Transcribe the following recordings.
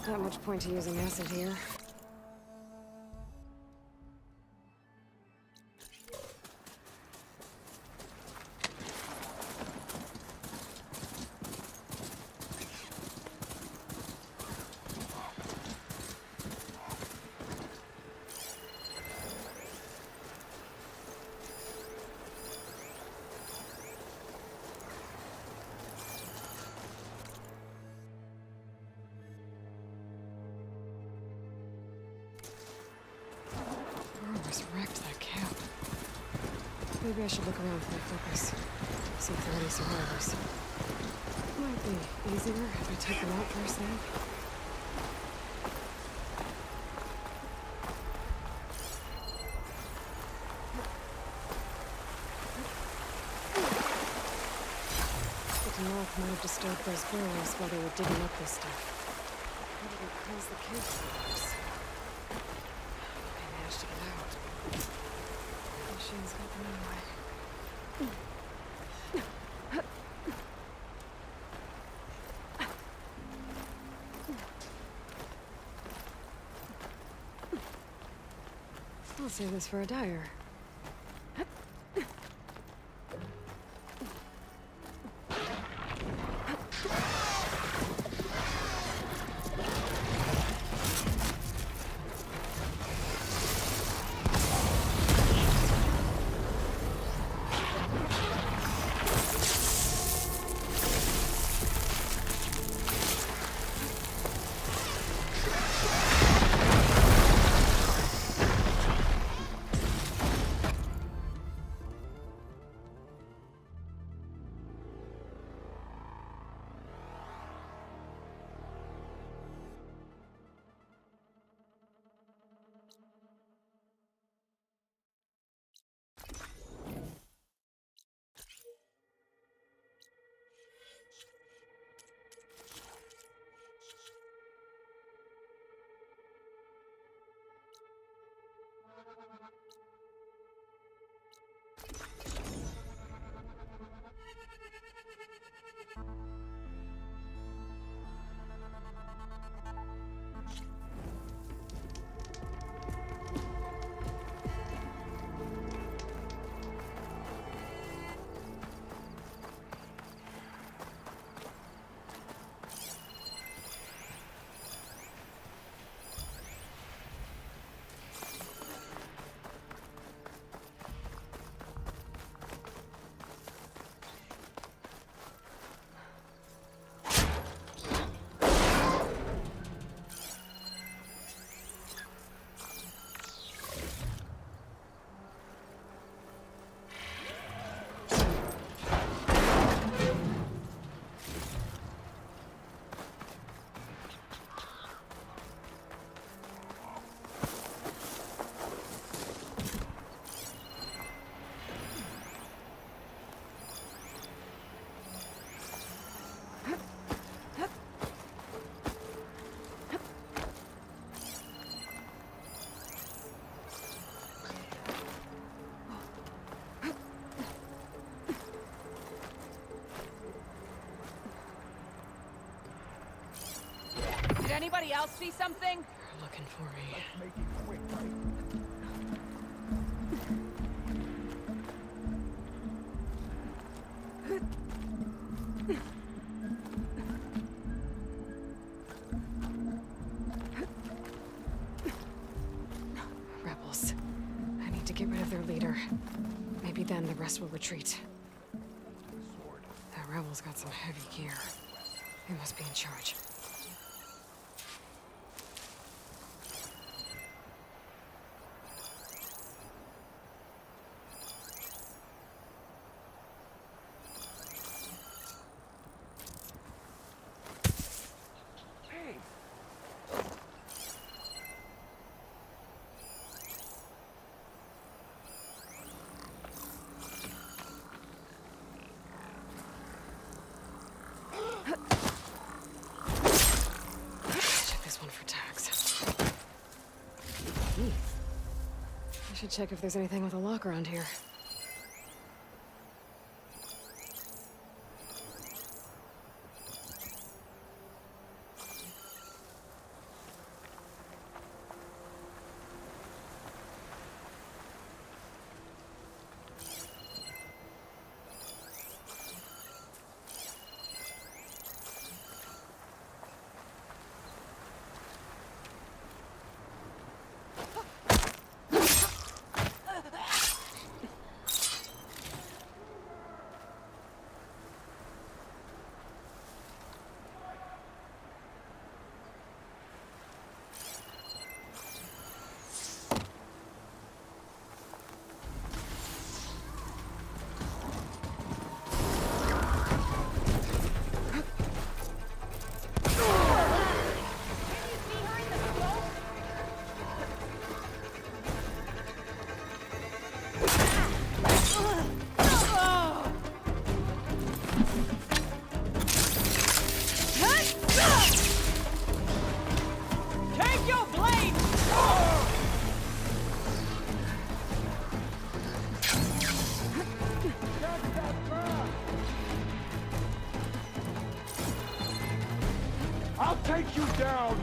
Not much point to using acid here. Wrecked that camp. Maybe I should look around for a focus. See if there are any survivors. Might be easier if I take them out first thing. The North might have disturbed those girls while they were digging up this stuff. Maybe they closed the cave doors. They managed to get out. Machine's got them anyway. I'll save this for a dyer. Did anybody else see something? They're looking for me. Let's make it quick, right? Rebels. I need to get rid of their leader. Maybe then the rest will retreat. That rebel's got some heavy gear. They must be in charge. I should check if there's anything with a lock around here. I'll take you down!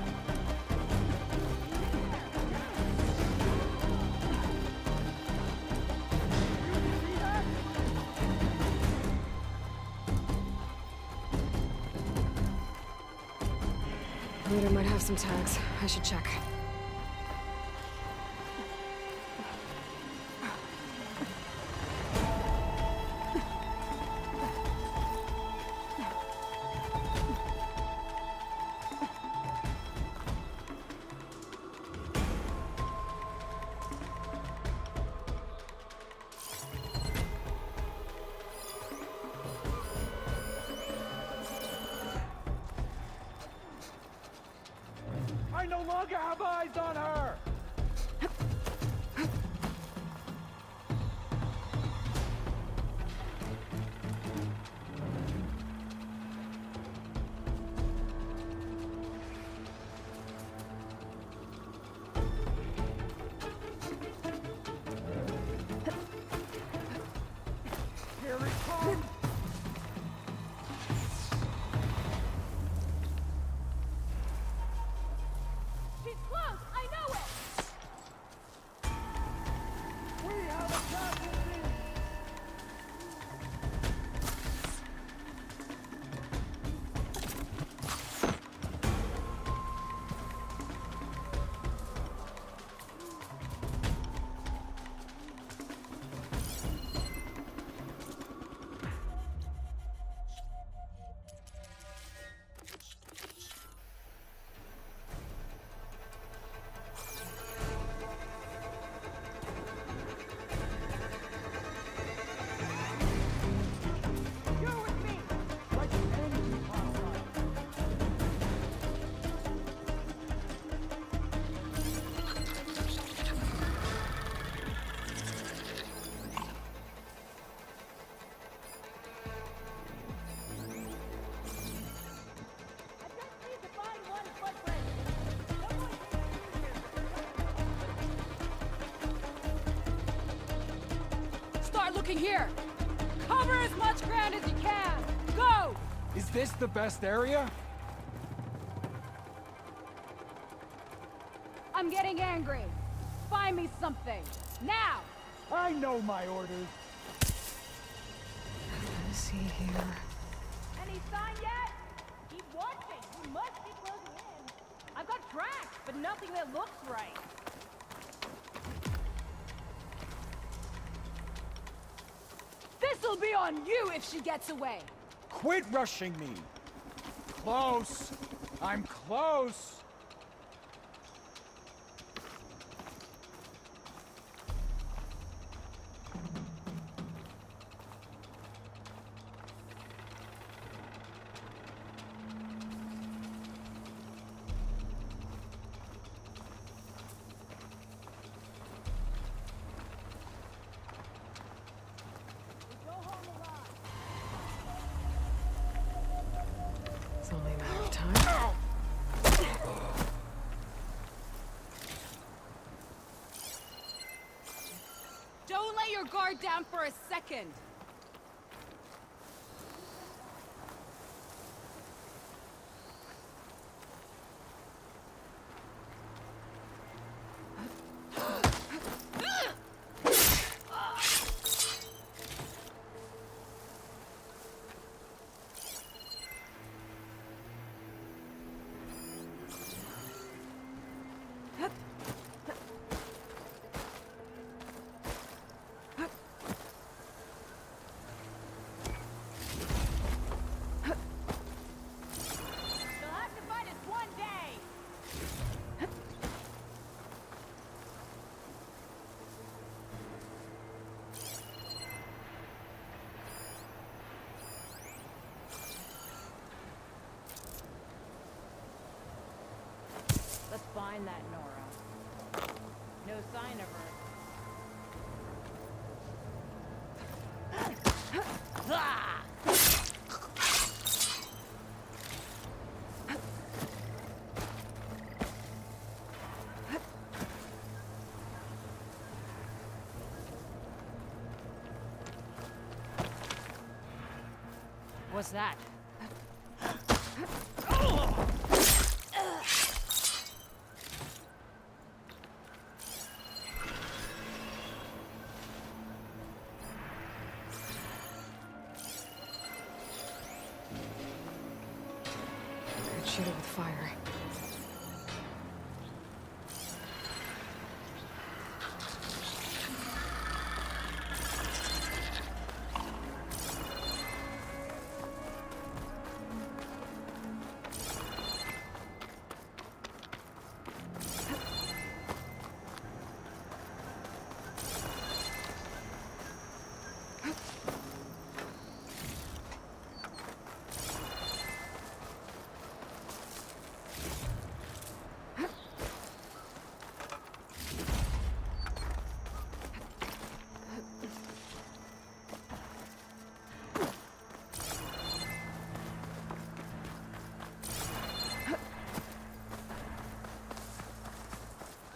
Leader might have some tags. I should check. I no longer have eyes on her! Here he comes! She's close! I know it! We have a casualty! You're with me! Like energy power! I just need to find one footprint. Start looking here! Cover as much ground as you can! Go! Is this the best area? I'm getting angry. Find me something. Now! I know my orders. Let's see here. Any sign yet? Keep watching. We must be closing in. I've got tracks, but nothing that looks right. This'll be on you if she gets away. Quit rushing me! Close! I'm close! Go home alive. It's only a matter of time. Don't let your guard down for a second. You'll have to fight us one day. Let's find that Nora. No sign of her. What's that? shoot it with fire.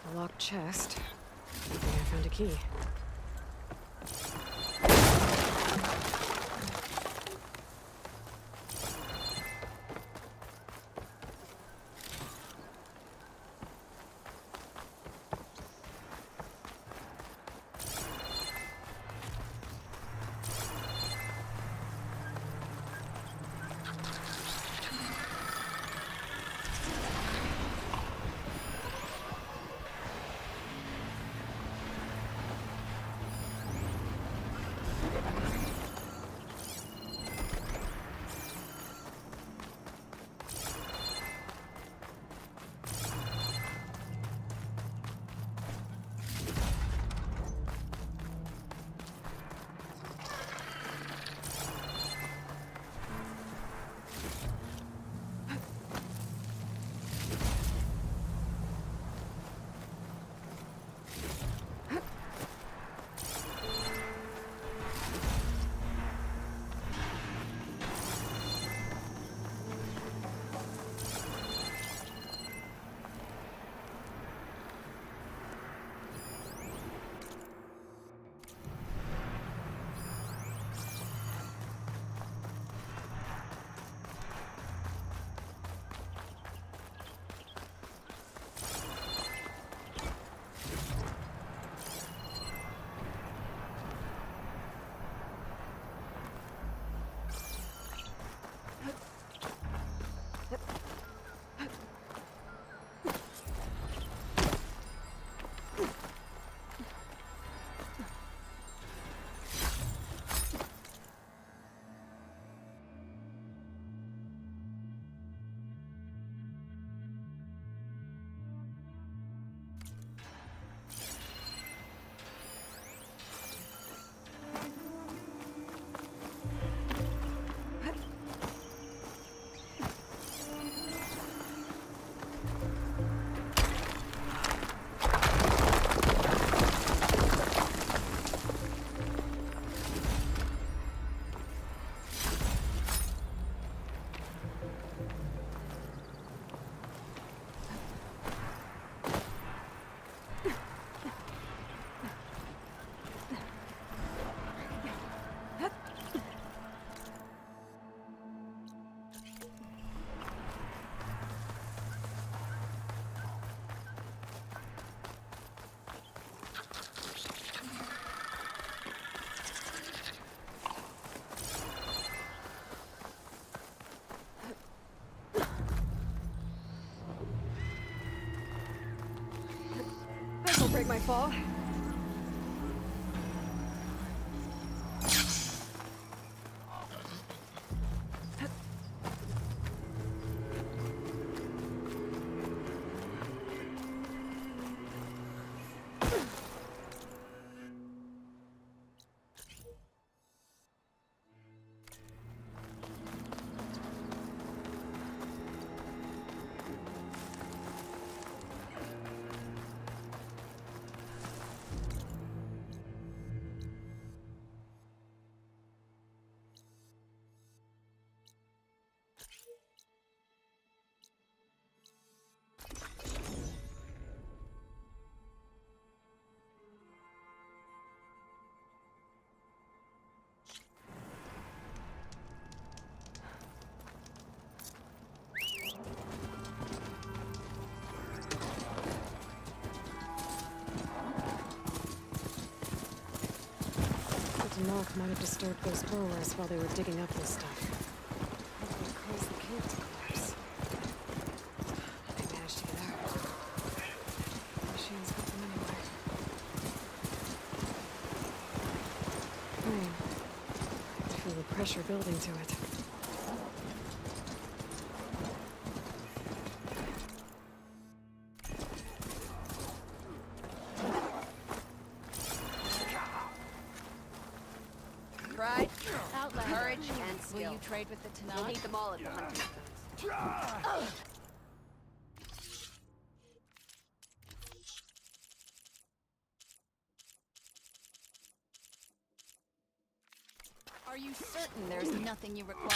A locked chest. I think I found a key. This'll break my fall. The knock might have disturbed those burrowers while they were digging up this stuff. Probably caused the cave to collapse. pressure building to it. Pride, courage, and skill. Will you trade with the You'll Tanakh? need them all at the hunting grounds. Are you certain there's nothing you require?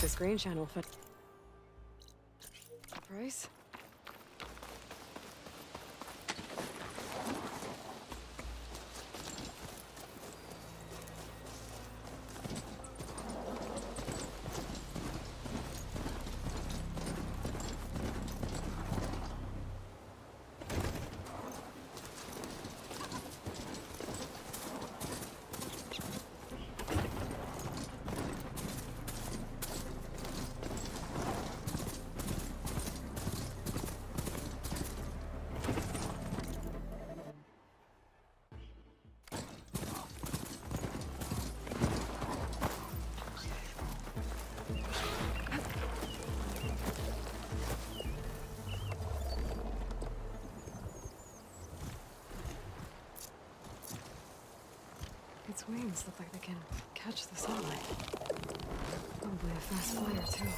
This green channel fit. Price? Its wings look like they can catch the sunlight. Probably a fast flyer, too.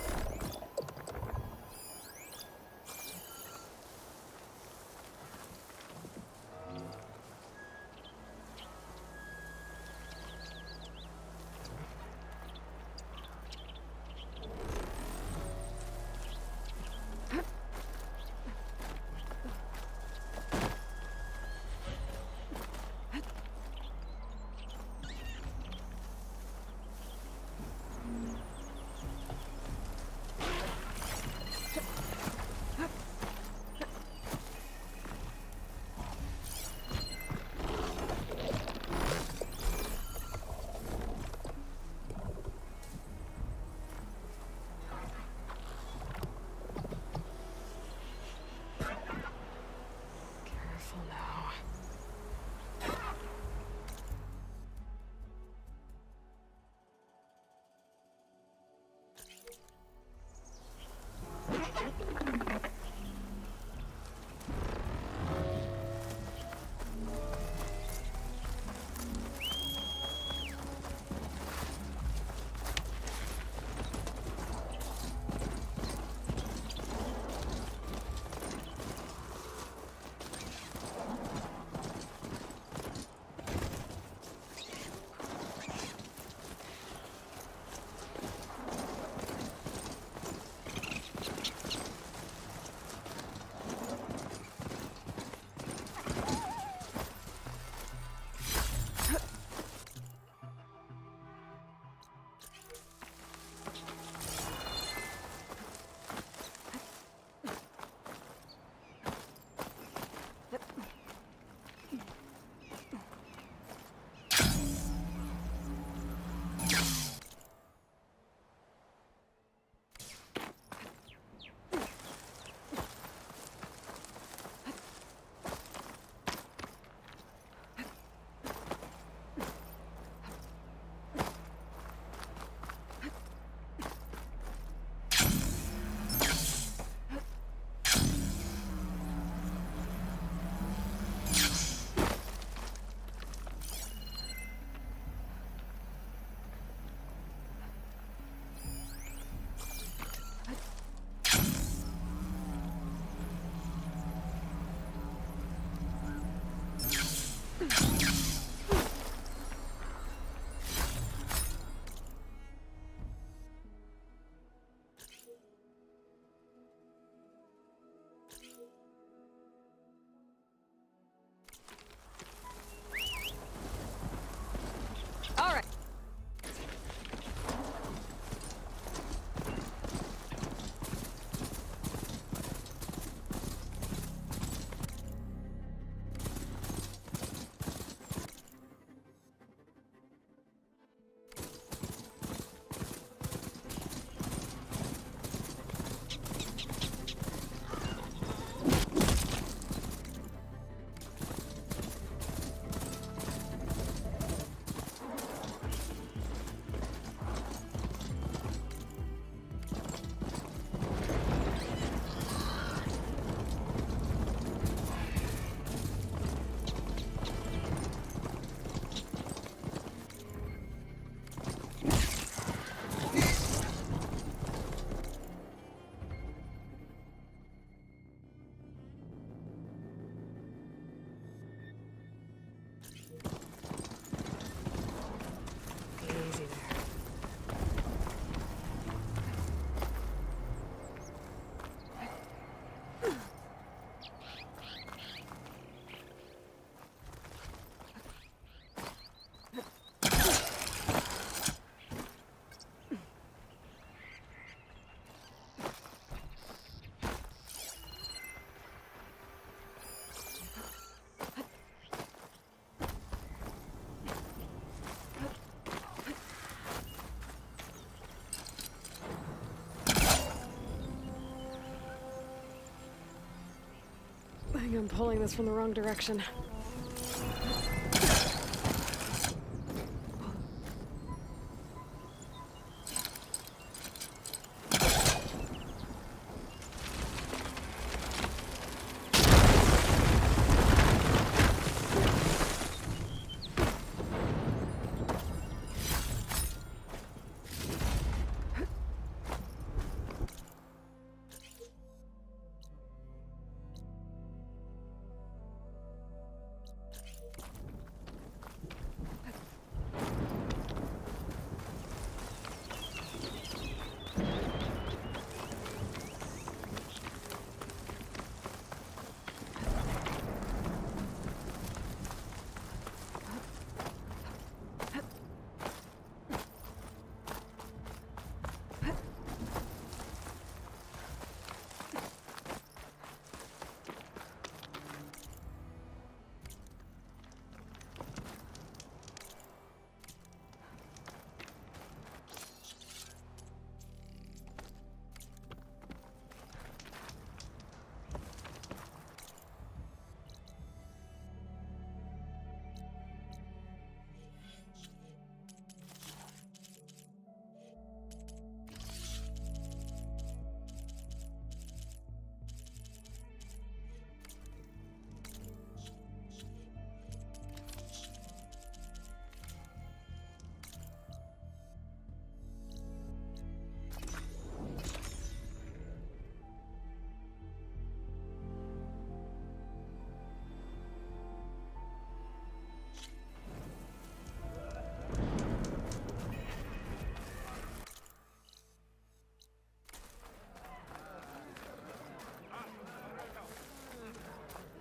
I'm pulling this from the wrong direction.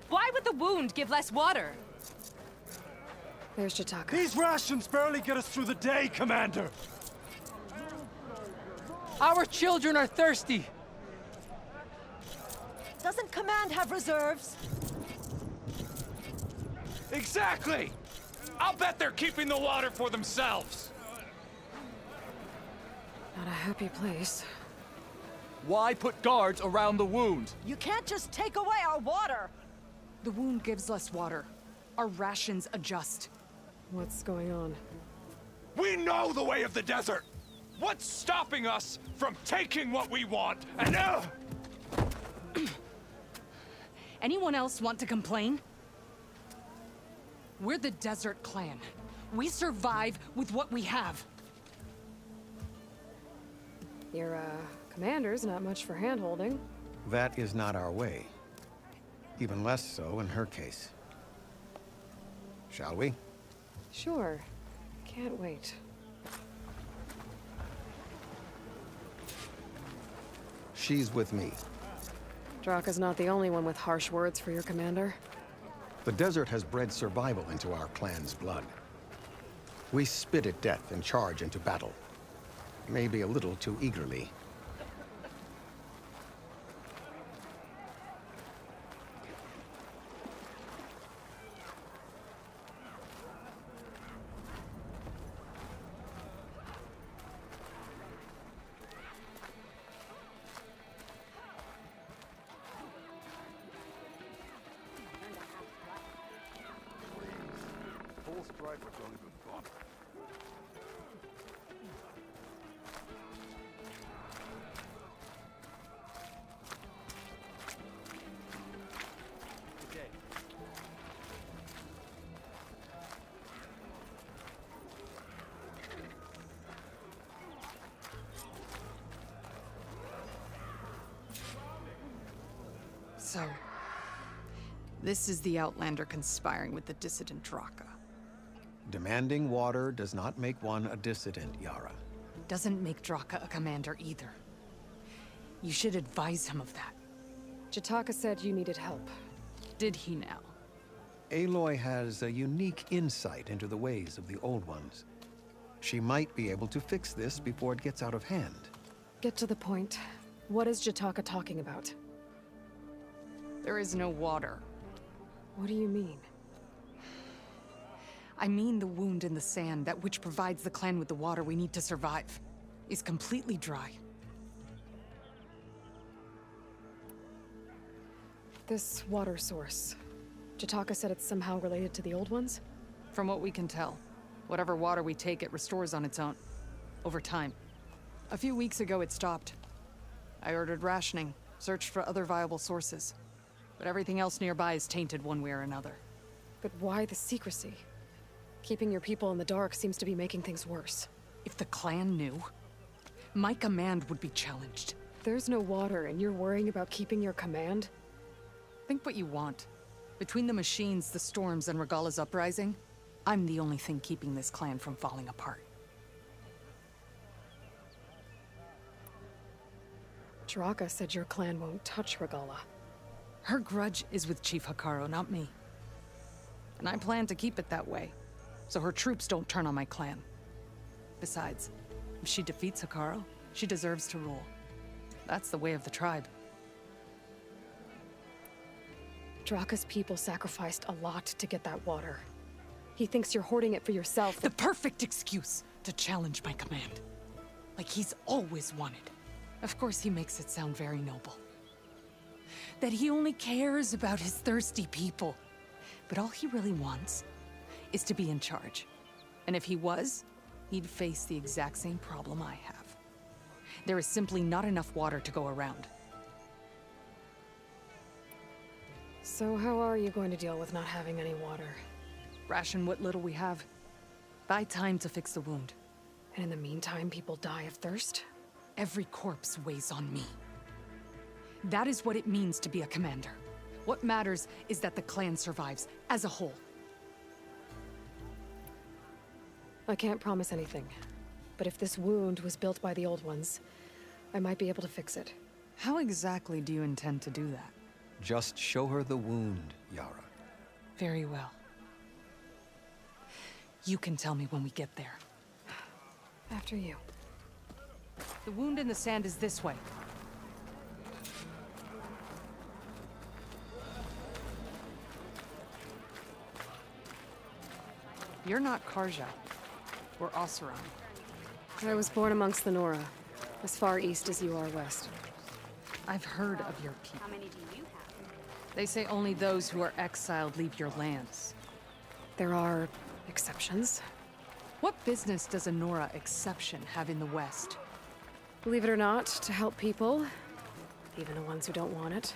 Why would the wound give less water? There's Jataka. These rations barely get us through the day, Commander! Our children are thirsty! Doesn't Command have reserves? Exactly! I'll bet they're keeping the water for themselves! Not a happy place. Why put guards around the wound? You can't just take away our water! The wound gives less water. Our rations adjust. What's going on? We know the way of the desert! What's stopping us from taking what we want and Anyone else want to complain? We're the Desert Clan. We survive with what we have. Your, commander's not much for hand-holding. That is not our way. Even less so in her case. Shall we? Sure. Can't wait. She's with me. Draka's not the only one with harsh words for your commander. The desert has bred survival into our clan's blood. We spit at death and charge into battle. Maybe a little too eagerly. So, this is the Outlander conspiring with the dissident Draka. Demanding water does not make one a dissident, Yara. Doesn't make Draka a commander either. You should advise him of that. Jataka said you needed help. Did he now? Aloy has a unique insight into the ways of the Old Ones. She might be able to fix this before it gets out of hand. Get to the point. What is Jataka talking about? There is no water. What do you mean? I mean the wound in the sand, that which provides the clan with the water we need to survive, is completely dry. This water source. Jataka said it's somehow related to the old ones? From what we can tell, whatever water we take, it restores on its own. Over time. A few weeks ago, it stopped. I ordered rationing, searched for other viable sources. But everything else nearby is tainted one way or another. But why the secrecy? Keeping your people in the dark seems to be making things worse. If the clan knew, my command would be challenged. There's no water, and you're worrying about keeping your command? Think what you want. Between the machines, the storms, and Regala's uprising, I'm the only thing keeping this clan from falling apart. Draka said your clan won't touch Regala. Her grudge is with Chief Hikaru, not me. And I plan to keep it that way, so her troops don't turn on my clan. Besides, if she defeats Hikaru, she deserves to rule. That's the way of the tribe. Draka's people sacrificed a lot to get that water. He thinks you're hoarding it for yourself. The perfect excuse to challenge my command. Like he's always wanted. Of course he makes it sound very noble. That he only cares about his thirsty people. But all he really wants is to be in charge. And if he was, he'd face the exact same problem I have. There is simply not enough water to go around. So how are you going to deal with not having any water? Ration what little we have. Buy time to fix the wound. And in the meantime, people die of thirst? Every corpse weighs on me. That is what it means to be a commander. What matters is that the clan survives, as a whole. I can't promise anything. But if this wound was built by the old ones, I might be able to fix it. How exactly do you intend to do that? Just show her the wound, Yara. Very well. You can tell me when we get there. After you. The wound in the sand is this way. You're not Karja. We're Oseram. I was born amongst the Nora, as far east as you are west. I've heard of your people. They say only those who are exiled leave your lands. There are exceptions. What business does a Nora exception have in the West? Believe it or not, to help people, even the ones who don't want it.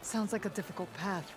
Sounds like a difficult path.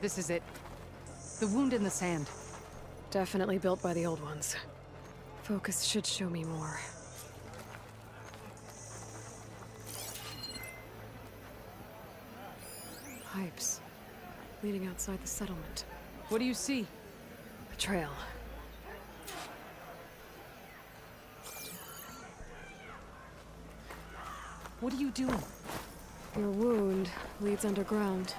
This is it. The wound in the sand. Definitely built by the old ones. Focus should show me more. Pipes. Leading outside the settlement. What do you see? A trail. What are you doing? Your wound leads underground.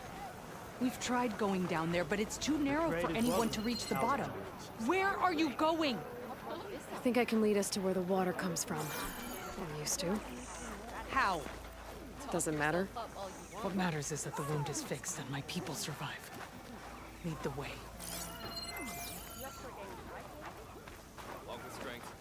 We've tried going down there, but it's too narrow for anyone to reach the bottom. Where are you going? I think I can lead us to where the water comes from. Or used to. How? Doesn't matter. What matters is that the wound is fixed and my people survive. Lead the way. Along with strength.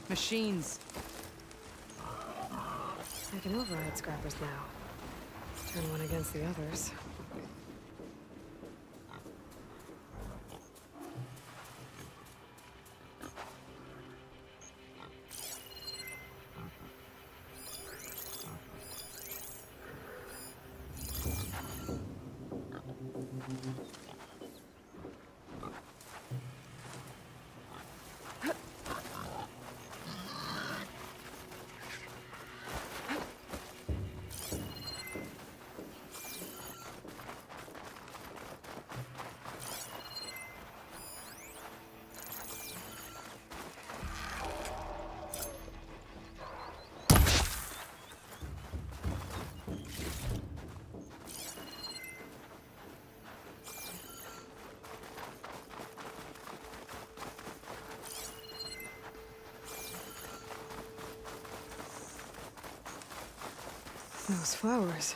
Machines. can override scrappers now. Turn one against the others. Those flowers.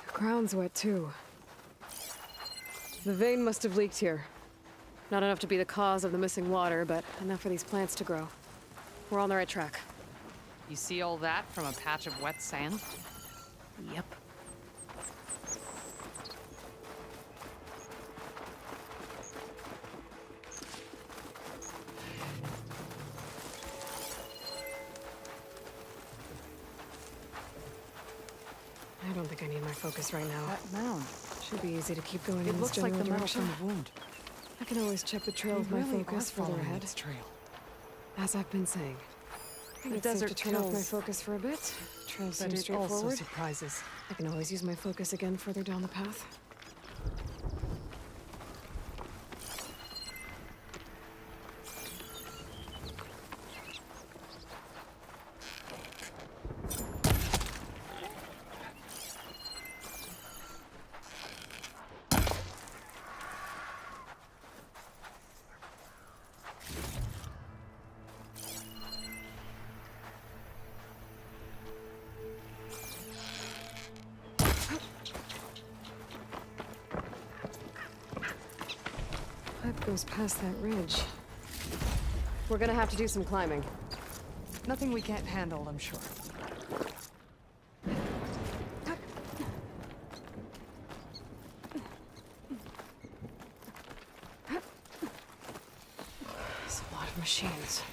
The ground's wet too. The vein must have leaked here. Not enough to be the cause of the missing water, but enough for these plants to grow. We're on the right track. You see all that from a patch of wet sand? Yep. I don't think I need my focus right now. That mound. Should be easy to keep going in It this looks like general the metal direction. from the wound. I can always check the trail with my focus further ahead. Its trail. As I've been saying. I think The it's safe to desert turn off my kills, focus for a bit. Trail but seems it also straightforward. surprises. I can always use my focus again further down the path. Pipe goes past that ridge. We're gonna have to do some climbing. Nothing we can't handle, I'm sure. There's a lot of machines.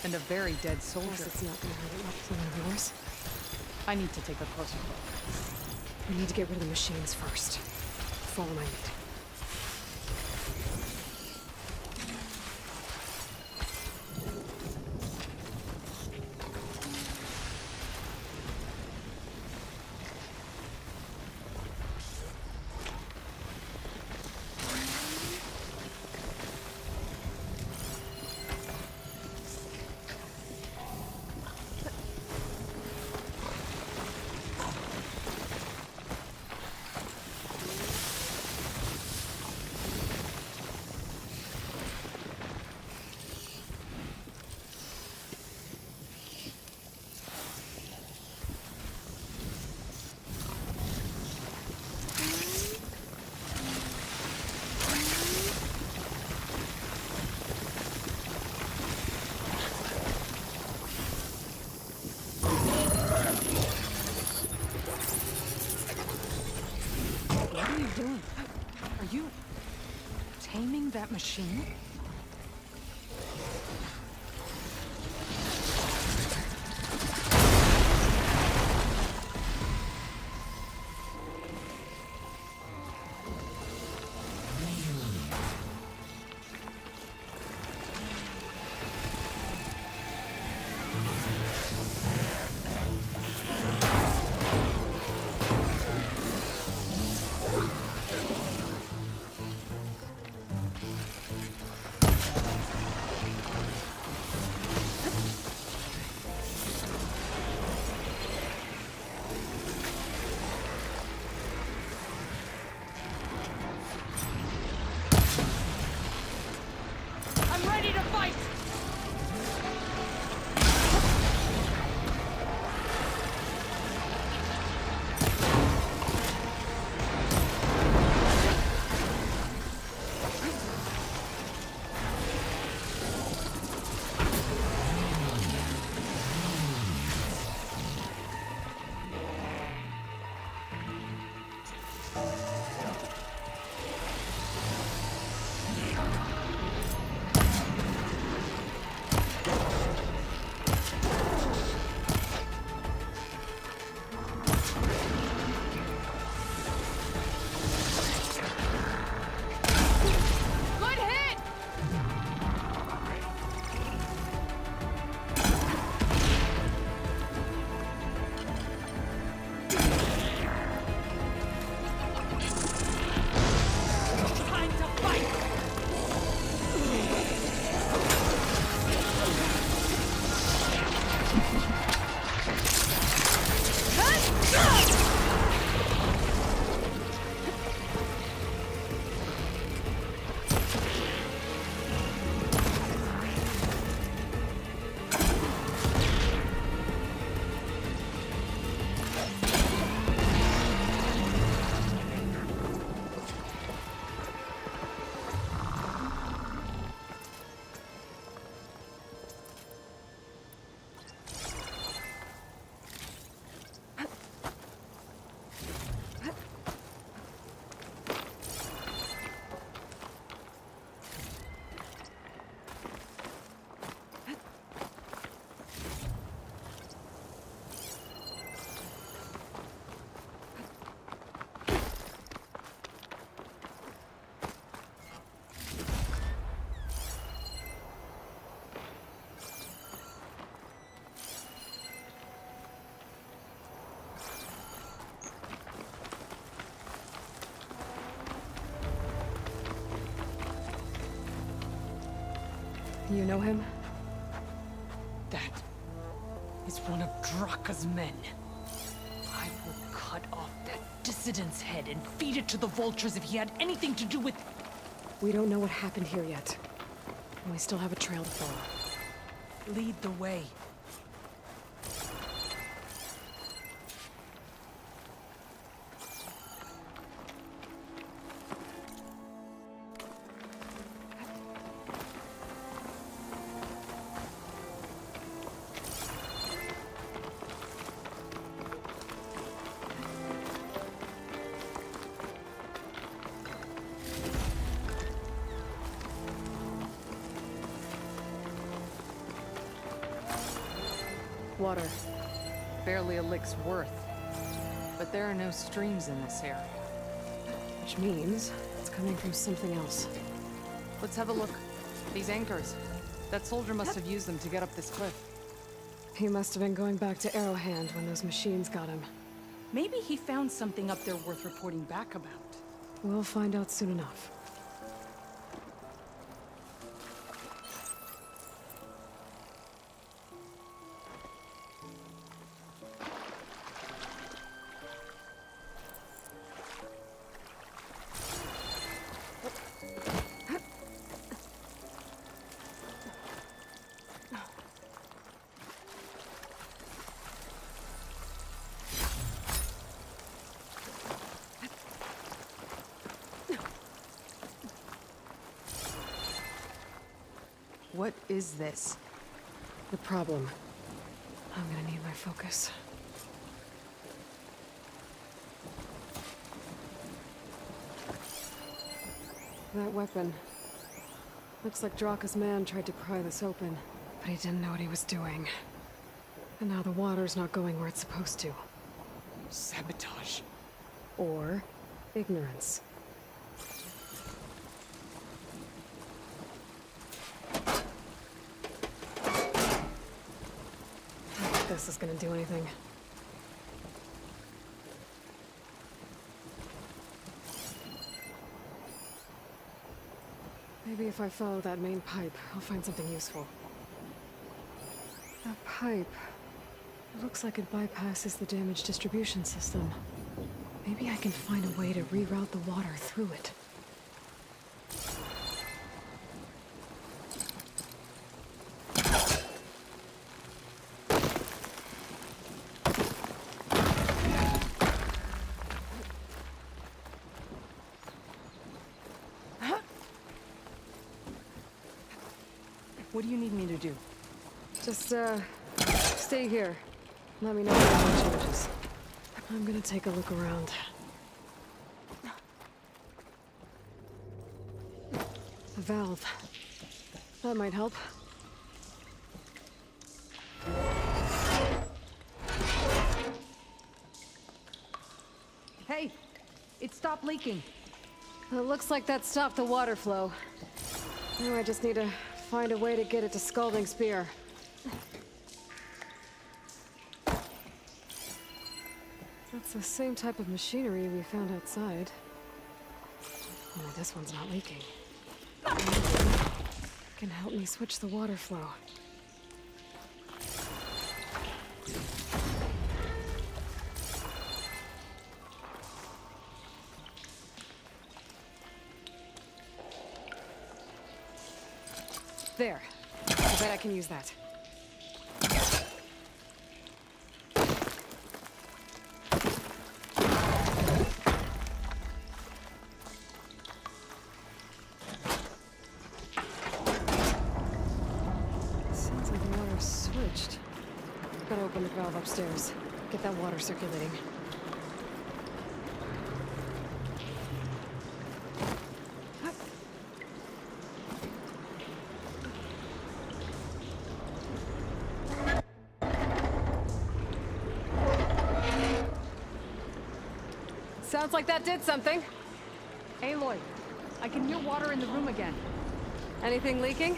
And a very dead Guess soldier. it's not gonna hurt it not pulling the horse. I need to take a closer look. We need to get rid of the machines first. Follow my lead. What are you doing? Are you taming that machine? You know him? That is one of Draka's men. I will cut off that dissident's head and feed it to the vultures if he had anything to do with... We don't know what happened here yet. And we still have a trail to follow. Lead the way. Water. Barely a lick's worth. But there are no streams in this area. Which means it's coming from something else. Let's have a look. These anchors. That soldier must have used them to get up this cliff. He must have been going back to Arrowhand when those machines got him. Maybe he found something up there worth reporting back about. We'll find out soon enough. What is this? The problem. I'm gonna need my focus. That weapon. Looks like Draka's man tried to pry this open, but he didn't know what he was doing. And now the water's not going where it's supposed to. Sabotage. Or ignorance. This is gonna do anything. Maybe if I follow that main pipe, I'll find something useful. That pipe... It looks like it bypasses the damage distribution system. Maybe I can find a way to reroute the water through it. What do you need me to do? Just, stay here. Let me know if anything changes. I'm gonna take a look around. A valve. That might help. Hey, it stopped leaking. It looks like that stopped the water flow. Now I just need to find a way to get it to Scalding Spear. That's the same type of machinery we found outside. Only this one's not leaking. Can help me switch the water flow. There. I bet I can use that. Sounds like the water's switched. Gotta open the valve upstairs. Get that water circulating. Sounds like that did something. Aloy, I can hear water in the room again. Anything leaking?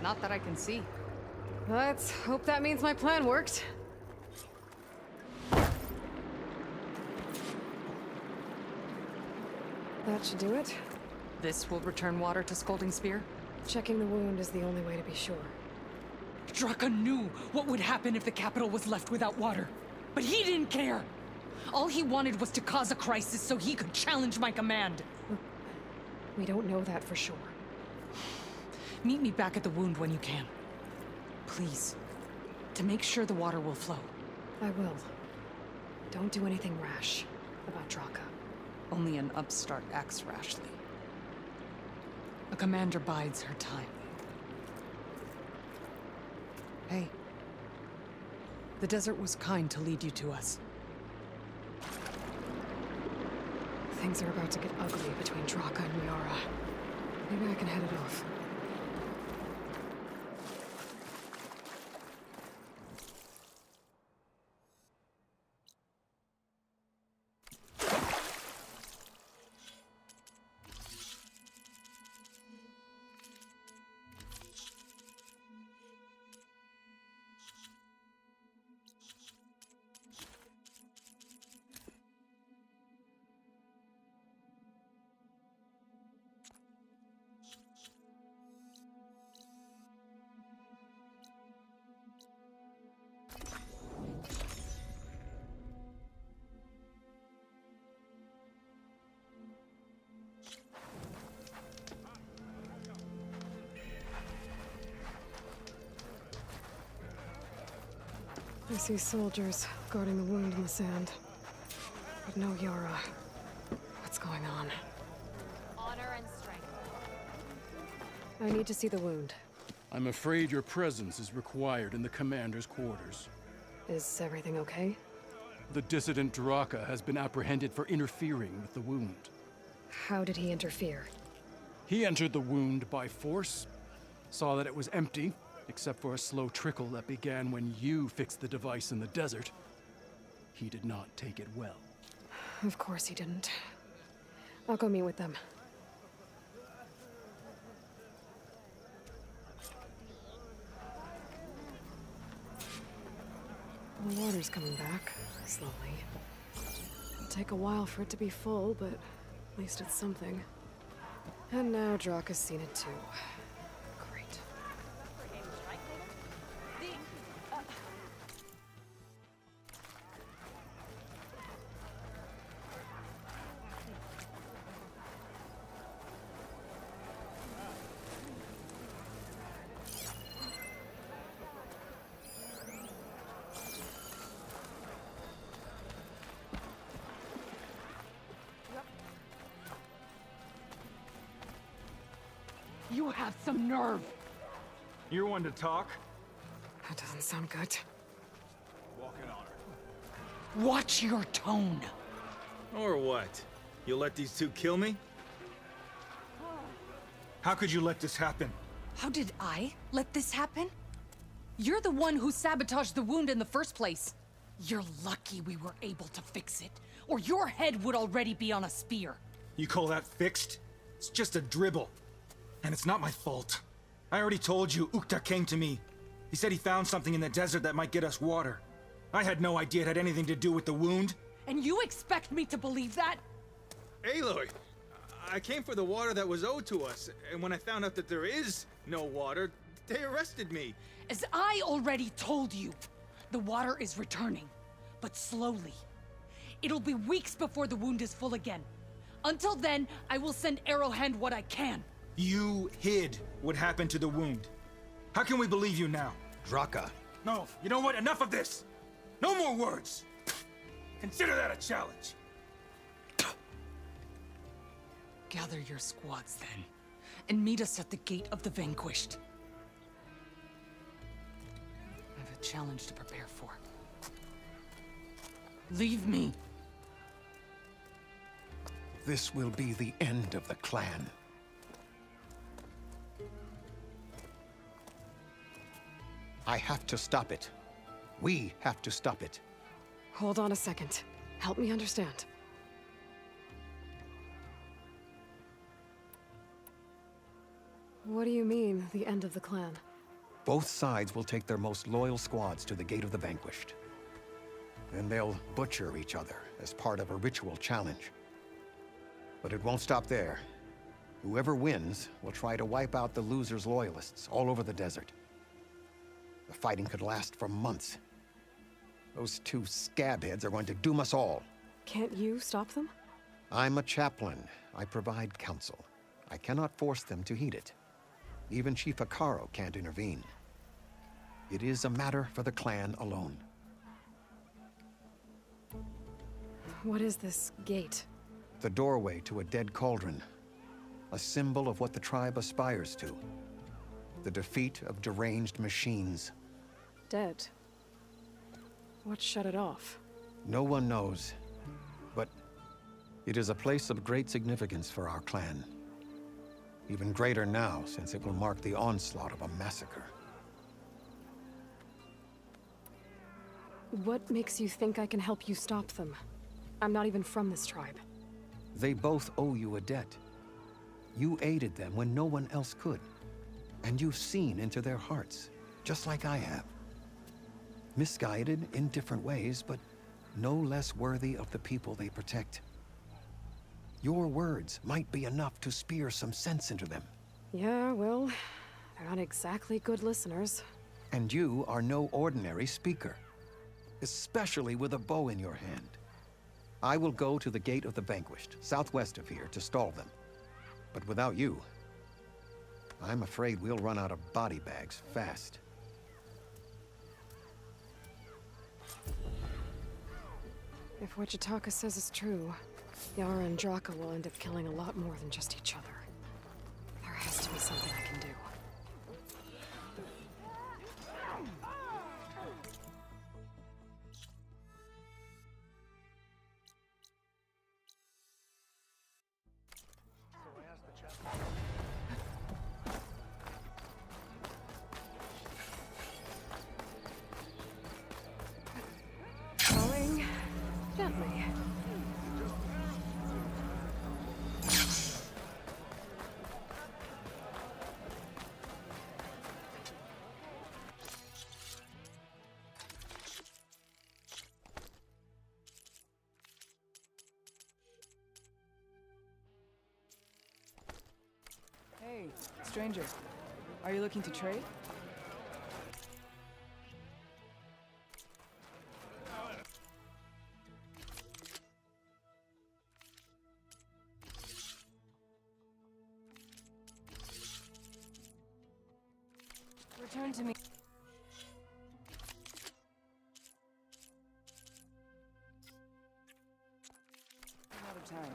Not that I can see. Let's hope that means my plan worked. That should do it. This will return water to Scalding Spear? Checking the wound is the only way to be sure. Draka knew what would happen if the capital was left without water. But he didn't care! All he wanted was to cause a crisis so he could challenge my command. We don't know that for sure. Meet me back at the wound when you can. Please. To make sure the water will flow. I will. Don't do anything rash about Draka. Only an upstart acts rashly. A commander bides her time. Hey. The desert was kind to lead you to us. Things are about to get ugly between Draka and Yara. Maybe I can head it off. I see soldiers guarding the wound in the sand. But no Yara. What's going on? Honor and strength. I need to see the wound. I'm afraid your presence is required in the commander's quarters. Is everything okay? The dissident Draka has been apprehended for interfering with the wound. How did he interfere? He entered the wound by force, saw that it was empty, except for a slow trickle that began when you fixed the device in the desert. He did not take it well. Of course he didn't. I'll go meet with them. The water's coming back, slowly. It'll take a while for it to be full, but at least it's something. And now Draka's seen it too. Great. You have some nerve! You're one to talk? That doesn't sound good. Walk in on her. Watch your tone! Or what? You'll let these two kill me? How could you let this happen? How did I let this happen? You're the one who sabotaged the wound in the first place. You're lucky we were able to fix it, or your head would already be on a spear. You call that fixed? It's just a dribble. And it's not my fault. I already told you, Ukta came to me. He said he found something in the desert that might get us water. I had no idea it had anything to do with the wound. And you expect me to believe that? Aloy, I came for the water that was owed to us, and when I found out that there is no water, they arrested me. As I already told you, the water is returning, but slowly. It'll be weeks before the wound is full again. Until then, I will send Arrowhand what I can. You hid what happened to the wound. How can we believe you now? Draka. No, you know what? Enough of this! No more words! Consider that a challenge. Gather your squads then, and meet us at the Gate of the Vanquished. I have a challenge to prepare for. Leave me. This will be the end of the clan. I have to stop it. We have to stop it. Hold on a second. Help me understand. What do you mean, the end of the clan? Both sides will take their most loyal squads to the Gate of the Vanquished. Then they'll butcher each other as part of a ritual challenge. But it won't stop there. Whoever wins will try to wipe out the loser's loyalists all over the desert. The fighting could last for months. Those two scabheads are going to doom us all. Can't you stop them? I'm a chaplain. I provide counsel. I cannot force them to heed it. Even Chief Akaro can't intervene. It is a matter for the clan alone. What is this gate? The doorway to a dead cauldron. A symbol of what the tribe aspires to. The defeat of deranged machines. Dead. What shut it off? No one knows. But it is a place of great significance for our clan. Even greater now, since it will mark the onslaught of a massacre. What makes you think I can help you stop them? I'm not even from this tribe. They both owe you a debt. You aided them when no one else could. And you've seen into their hearts, just like I have. Misguided in different ways, but no less worthy of the people they protect. Your words might be enough to spear some sense into them. Yeah, well, they're not exactly good listeners. And you are no ordinary speaker. Especially with a bow in your hand. I will go to the Gate of the Vanquished, southwest of here, to stall them. But without you, I'm afraid we'll run out of body bags fast. If what Jataka says is true, Yara and Draka will end up killing a lot more than just each other. There has to be something I can do. Falling gently. Hey, stranger. Are you looking to trade? Return to me. Out of time.